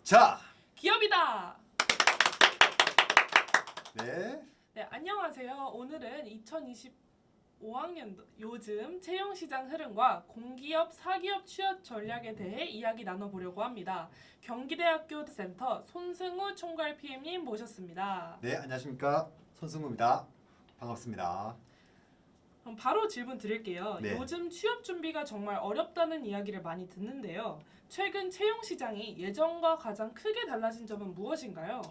자, 기업이다! 네. 네, 안녕하세요. 오늘은 2025학년도 요즘 채용시장 흐름과 공기업, 사기업 취업 전략에 대해 이야기 나눠보려고 합니다. 경기대학교 센터 손승우 총괄 PM님 모셨습니다. 네, 안녕하십니까. 손승우입니다. 반갑습니다. 그럼 바로 질문 드릴게요. 네. 요즘 취업 준비가 정말 어렵다는 이야기를 많이 듣는데요. 최근 채용 시장이 예전과 가장 크게 달라진 점은 무엇인가요?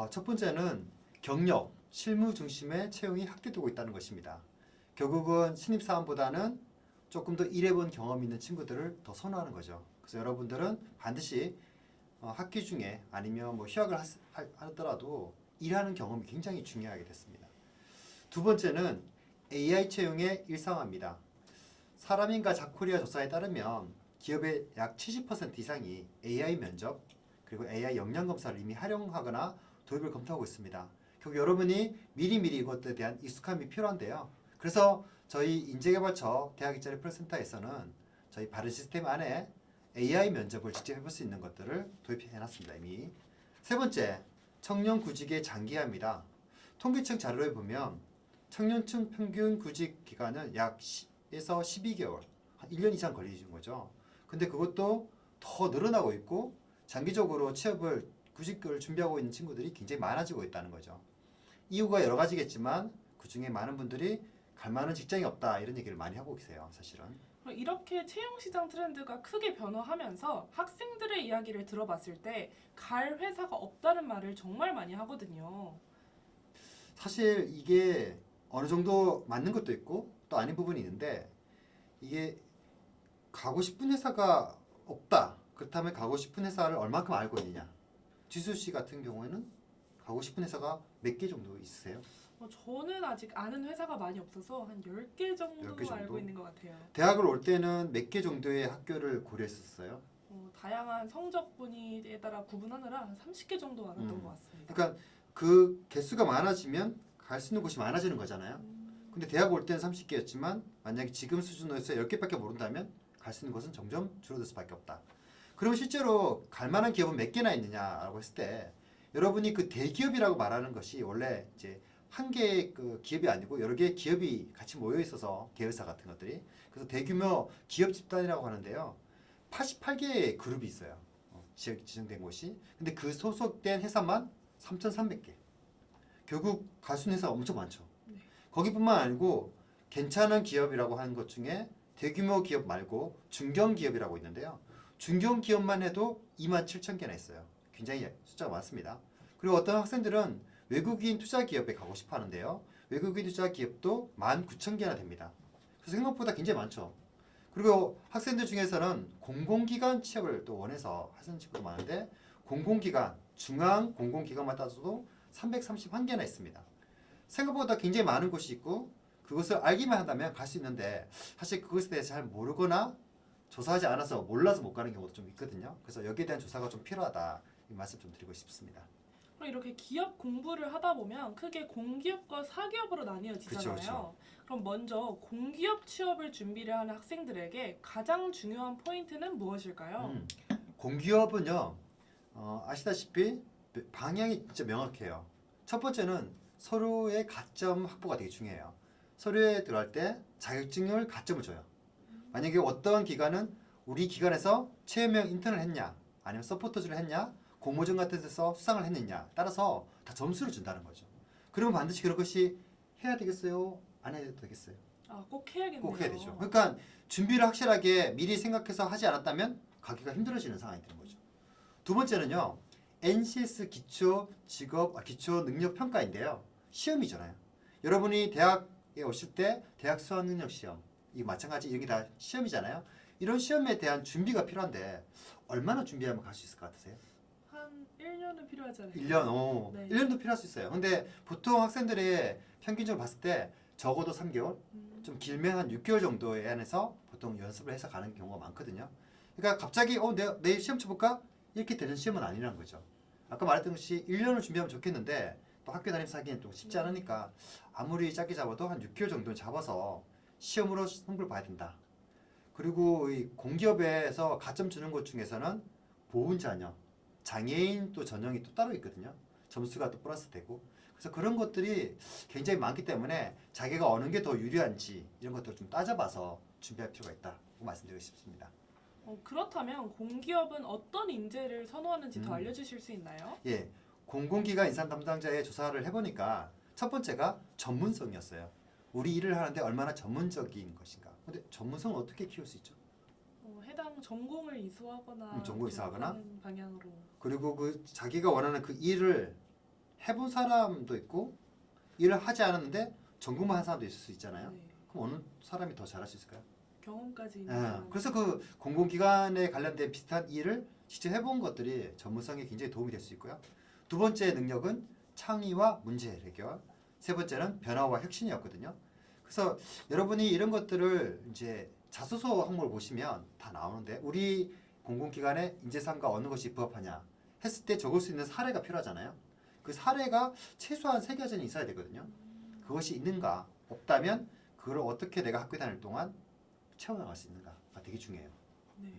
첫 번째는 경력, 실무 중심의 채용이 확대되고 있다는 것입니다. 결국은 신입사원보다는 조금 더 일해본 경험 있는 친구들을 더 선호하는 거죠. 그래서 여러분들은 반드시 학기 중에 아니면 뭐 휴학을 하더라도 일하는 경험이 굉장히 중요하게 됐습니다. 두 번째는 AI 채용의 일상화입니다. 사람인가 자코리아 조사에 따르면 기업의 약 70% 이상이 AI 면접 그리고 AI 역량 검사를 이미 활용하거나 도입을 검토하고 있습니다. 결국 여러분이 미리미리 이것에 대한 익숙함이 필요한데요. 그래서 저희 인재개발처 대학일자리 프로센터에서는 저희 바른 시스템 안에 AI 면접을 직접 해볼 수 있는 것들을 도입해놨습니다. 이미. 세 번째, 청년 구직의 장기화입니다. 통계청 자료에 보면 청년층 평균 구직 기간은 약 10에서 12개월, 한 1년 이상 걸리는 거죠. 근데 그것도 더 늘어나고 있고 장기적으로 취업을 구직을 준비하고 있는 친구들이 굉장히 많아지고 있다는 거죠. 이유가 여러 가지겠지만 그중에 많은 분들이 갈 만한 직장이 없다 이런 얘기를 많이 하고 계세요. 사실은. 그럼 이렇게 채용 시장 트렌드가 크게 변화하면서 학생들의 이야기를 들어봤을 때 갈 회사가 없다는 말을 정말 많이 하거든요. 사실 이게 어느 정도 맞는 것도 있고 또 아닌 부분이 있는데 이게 가고 싶은 회사가 없다. 그렇다면 가고 싶은 회사를 얼마큼 알고 있느냐. 지수 씨 같은 경우에는 가고 싶은 회사가 몇 개 정도 있으세요? 저는 아직 아는 회사가 많이 없어서 한 10개 정도 10개 정도? 알고 있는 것 같아요. 대학을 올 때는 몇 개 정도의 학교를 고려했었어요? 다양한 성적 분위기에 따라 구분하느라 한 30개 정도 알았던 것 같습니다. 그러니까 그 개수가 많아지면 갈 수 있는 곳이 많아지는 거잖아요. 근데 대학 올 때는 30개였지만 만약에 지금 수준으로서 10개밖에 모른다면 갈 수 있는 곳은 점점 줄어들 수밖에 없다. 그럼 실제로 갈 만한 기업은 몇 개나 있느냐라고 했을 때 여러분이 그 대기업이라고 말하는 것이 원래 이제 한 개의 그 기업이 아니고 여러 개의 기업이 같이 모여 있어서 계열사 같은 것들이 그래서 대규모 기업 집단이라고 하는데요. 88개의 그룹이 있어요. 지정된 곳이. 근데 그 소속된 회사만 3,300개. 결국 갈 수 있는 회사가 엄청 많죠. 네. 거기뿐만 아니고 괜찮은 기업이라고 하는 것 중에 대규모 기업 말고 중견기업이라고 있는데요. 중견기업만 해도 27,000개나 있어요. 굉장히 숫자가 많습니다. 그리고 어떤 학생들은 외국인 투자기업에 가고 싶어 하는데요. 외국인 투자기업도 19,000개나 됩니다. 그래서 생각보다 굉장히 많죠. 그리고 학생들 중에서는 공공기관 취업을 또 원해서 하는 친구도 많은데 공공기관, 중앙 공공기관만 따져도 331개나 있습니다. 생각보다 굉장히 많은 곳이 있고 그것을 알기만 한다면 갈 수 있는데 사실 그것에 대해서 잘 모르거나 조사하지 않아서 몰라서 못 가는 경우도 좀 있거든요. 그래서 여기에 대한 조사가 좀 필요하다 이 말씀 좀 드리고 싶습니다. 그럼 이렇게 기업 공부를 하다 보면 크게 공기업과 사기업으로 나뉘어지잖아요. 그쵸. 그럼 먼저 공기업 취업을 준비를 하는 학생들에게 가장 중요한 포인트는 무엇일까요? 공기업은요 아시다시피 방향이 진짜 명확해요. 첫 번째는 서류의 가점 확보가 되게 중요해요. 서류에 들어갈 때 자격증을 가점을 줘요. 만약에 어떤 기관은 우리 기관에서 체험형 인턴을 했냐 아니면 서포터즈를 했냐 공모전 같은 데서 수상을 했느냐 따라서 다 점수를 준다는 거죠. 그러면 반드시 그런 것이 해야 되겠어요? 안 해도 되겠어요? 꼭 해야겠네요. 꼭 해야 되죠. 그러니까 준비를 확실하게 미리 생각해서 하지 않았다면 가기가 힘들어지는 상황이 되는 거죠. 두 번째는요. NCS 기초 능력 평가인데요. 시험이잖아요. 여러분이 대학에 오실 때 대학 수학 능력 시험 이 마찬가지 이런 게 다 시험이잖아요. 이런 시험에 대한 준비가 필요한데 얼마나 준비하면 갈 수 있을 것 같으세요? 한 1년은 필요하잖아요. 1년, 네. 1년도 필요할 수 있어요. 근데 보통 학생들의 평균적으로 봤을 때 적어도 3개월, 좀 길면 한 6개월 정도에 한해서 보통 연습을 해서 가는 경우가 많거든요. 그러니까 갑자기 내일 시험 쳐볼까? 이렇게 되는 시험은 아니라는 거죠. 아까 말했던 것이 1년을 준비하면 좋겠는데 또 학교 다니면서 하기엔 또 쉽지 않으니까 아무리 짧게 잡아도 한 6개월 정도는 잡아서 시험으로 승부를 봐야 된다. 그리고 이 공기업에서 가점 주는 것 중에서는 보훈 자녀, 장애인 또 전형이 또 따로 있거든요. 점수가 또 플러스 되고. 그래서 그런 것들이 굉장히 많기 때문에 자기가 어느 게 더 유리한지 이런 것들을 좀 따져봐서 준비할 필요가 있다고 말씀드리고 싶습니다. 그렇다면 공기업은 어떤 인재를 선호하는지 더 음. 알려주실 수 있나요? 예, 공공기관 인사 담당자의 조사를 해보니까 첫 번째가 전문성이었어요. 우리 일을 하는데 얼마나 전문적인 것인가. 근데 전문성을 어떻게 키울 수 있죠? 해당 전공을 이수하거나 전공을 이수하거나? 하는 방향으로. 그리고 그 자기가 원하는 그 일을 해본 사람도 있고 일을 하지 않았는데 전공만 한 사람도 있을 수 있잖아요. 네. 그럼 어느 사람이 더 잘할 수 있을까요? 경험까지 있는 예, 사람. 그래서 그 공공기관에 관련된 비슷한 일을 직접 해본 것들이 전문성에 굉장히 도움이 될 수 있고요. 두 번째 능력은 창의와 문제 해결. 세 번째는 변화와 혁신이었거든요. 그래서 여러분이 이런 것들을 이제 자소서 항목을 보시면 다 나오는데 우리 공공기관의 인재상과 어느 것이 부합하냐 했을 때 적을 수 있는 사례가 필요하잖아요. 그 사례가 최소한 3가지는 있어야 되거든요. 그것이 있는가 없다면 그걸 어떻게 내가 학교 다닐 동안 채워나갈 수 있는가가 되게 중요해요. 네.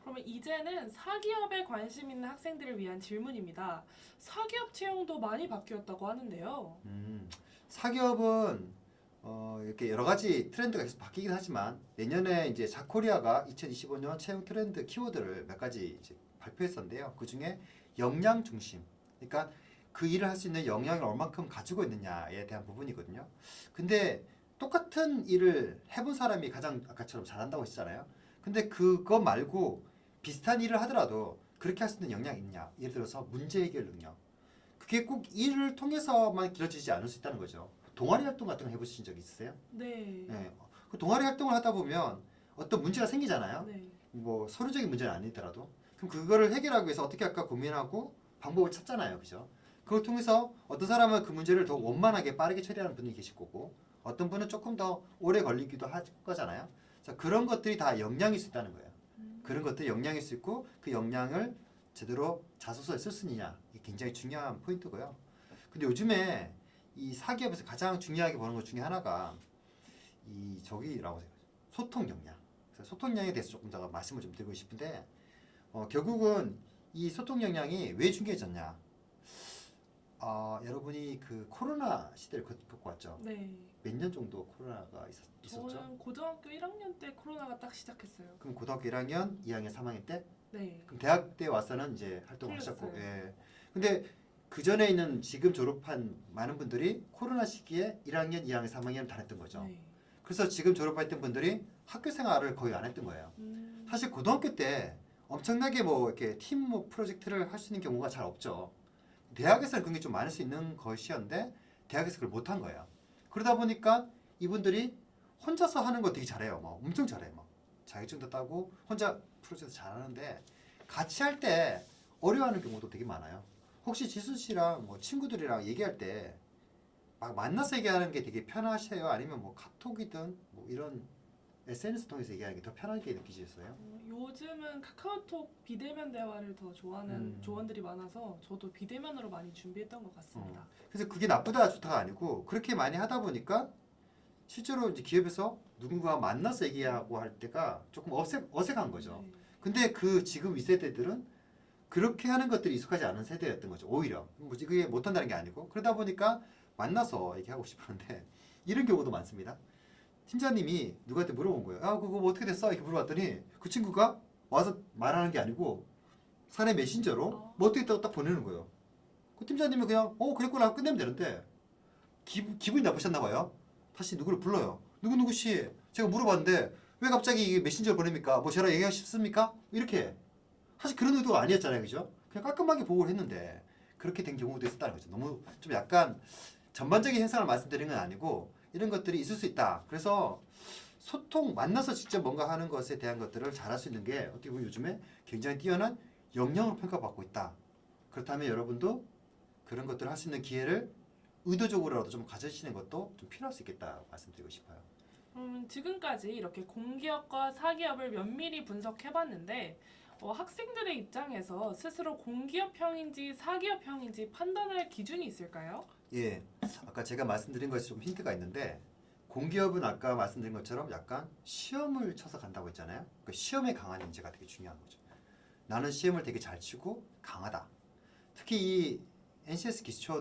그러면 이제는 사기업에 관심 있는 학생들을 위한 질문입니다. 사기업 채용도 많이 바뀌었다고 하는데요. 사기업은 이렇게 여러 가지 트렌드가 계속 바뀌긴 하지만 내년에 이제 자코리아가 2025년 채용 트렌드 키워드를 몇 가지 이제 발표했었는데요. 그 중에 역량 중심, 그러니까 그 일을 할 수 있는 역량을 얼만큼 가지고 있느냐에 대한 부분이거든요. 근데 똑같은 일을 해본 사람이 가장 아까처럼 잘한다고 했잖아요. 근데 그거 말고 비슷한 일을 하더라도 그렇게 할 수 있는 역량이 있냐? 예를 들어서 문제 해결 능력. 그게 꼭 일을 통해서만 길어지지 않을 수 있다는 거죠. 동아리 활동 같은 거 해보신 적 있으세요? 네. 네. 그 동아리 활동을 하다 보면 어떤 문제가 생기잖아요. 네. 뭐 서류적인 문제는 아니더라도. 그럼 그거를 해결하기 위해서 어떻게 할까 고민하고 방법을 찾잖아요. 그죠? 그걸 통해서 어떤 사람은 그 문제를 더 원만하게 빠르게 처리하는 분이 계실 거고 어떤 분은 조금 더 오래 걸리기도 할 거잖아요. 자, 그런 것들이 다 역량일 수 있다는 거예요. 그런 것들이 역량일 수 있고 그 역량을 제대로 자소서에 쓸 수 있느냐 이게 굉장히 중요한 포인트고요. 근데 요즘에 이 사기업에서 가장 중요하게 보는 것 중에 하나가 이 저기라고 생각해요. 소통 역량. 그래서 소통 역량에 대해서 조금 더 말씀을 좀 드리고 싶은데 결국은 이 소통 역량이 왜 중요해졌냐? 여러분이 그 코로나 시대를 겪고 왔죠. 네. 몇 년 정도 코로나가 있었죠? 저는 고등학교 1학년 때 코로나가 딱 시작했어요. 그럼 고등학교 1학년, 2학년, 3학년 때? 네. 그럼 대학 때 와서는 이제 활동을 하셨고, 풀렸어요. 예. 근데 그 전에 있는 지금 졸업한 많은 분들이 코로나 시기에 1학년, 2학년, 3학년을 다녔던 거죠. 네. 그래서 지금 졸업했던 분들이 학교 생활을 거의 안 했던 거예요. 사실 고등학교 때 엄청나게 뭐 이렇게 팀 뭐 프로젝트를 할 수 있는 경우가 잘 없죠. 대학에서는 그런 게 좀 많을 수 있는 것이었는데 대학에서 그걸 못한 거예요. 그러다 보니까 이분들이 혼자서 하는 거 되게 잘해요. 뭐 엄청 잘해요. 막 자격증도 따고 혼자 프로젝트 잘하는데 같이 할 때 어려워하는 경우도 되게 많아요. 혹시 지수 씨랑 뭐 친구들이랑 얘기할 때 막 만나서 얘기하는 게 되게 편하세요? 아니면 뭐 카톡이든 뭐 이런 SNS 통해서 얘기하는 게 더 편하게 느끼셨어요? 요즘은 카카오톡 비대면 대화를 더 좋아하는 조원들이 많아서 저도 비대면으로 많이 준비했던 것 같습니다. 그래서 그게 나쁘다 좋다가 아니고 그렇게 많이 하다 보니까 실제로 이제 기업에서 누군가와 만나서 얘기하고 할 때가 조금 어색한 거죠. 네. 근데 그 지금 이 세대들은 그렇게 하는 것들이 익숙하지 않은 세대였던 거죠. 오히려 뭐지 그게 못한다는 게 아니고 그러다 보니까 만나서 얘기하고 싶었는데 이런 경우도 많습니다. 팀장님이 누구한테 물어본 거예요. 그거 뭐 어떻게 됐어? 이렇게 물어봤더니 그 친구가 와서 말하는 게 아니고 사내 메신저로 뭐 어떻게 됐다고 딱 보내는 거예요. 그 팀장님이 그냥 그랬구나 하고 끝내면 되는데 기분이 나쁘셨나 봐요. 다시 누구를 불러요. 누구 씨 제가 물어봤는데 왜 갑자기 이 메신저를 보냅니까? 뭐 저랑 얘기하고 싶습니까? 이렇게 사실 그런 의도가 아니었잖아요. 그죠? 그냥 깔끔하게 보고를 했는데 그렇게 된 경우도 있었다는 거죠. 너무 좀 약간 전반적인 현상을 말씀드리는 건 아니고 이런 것들이 있을 수 있다. 그래서 소통, 만나서 직접 뭔가 하는 것에 대한 것들을 잘할 수 있는 게 어떻게 보면 요즘에 굉장히 뛰어난 역량으로 평가받고 있다. 그렇다면 여러분도 그런 것들을 할 수 있는 기회를 의도적으로라도 좀 가져주시는 것도 좀 필요할 수 있겠다 말씀드리고 싶어요. 지금까지 이렇게 공기업과 사기업을 면밀히 분석해봤는데 학생들의 입장에서 스스로 공기업형인지 사기업형인지 판단할 기준이 있을까요? 예, 아까 제가 말씀드린 것이 좀 힌트가 있는데 공기업은 아까 말씀드린 것처럼 약간 시험을 쳐서 간다고 했잖아요. 그 시험에 강한 인재가 되게 중요한 거죠. 나는 시험을 되게 잘 치고 강하다. 특히 이 NCS 기초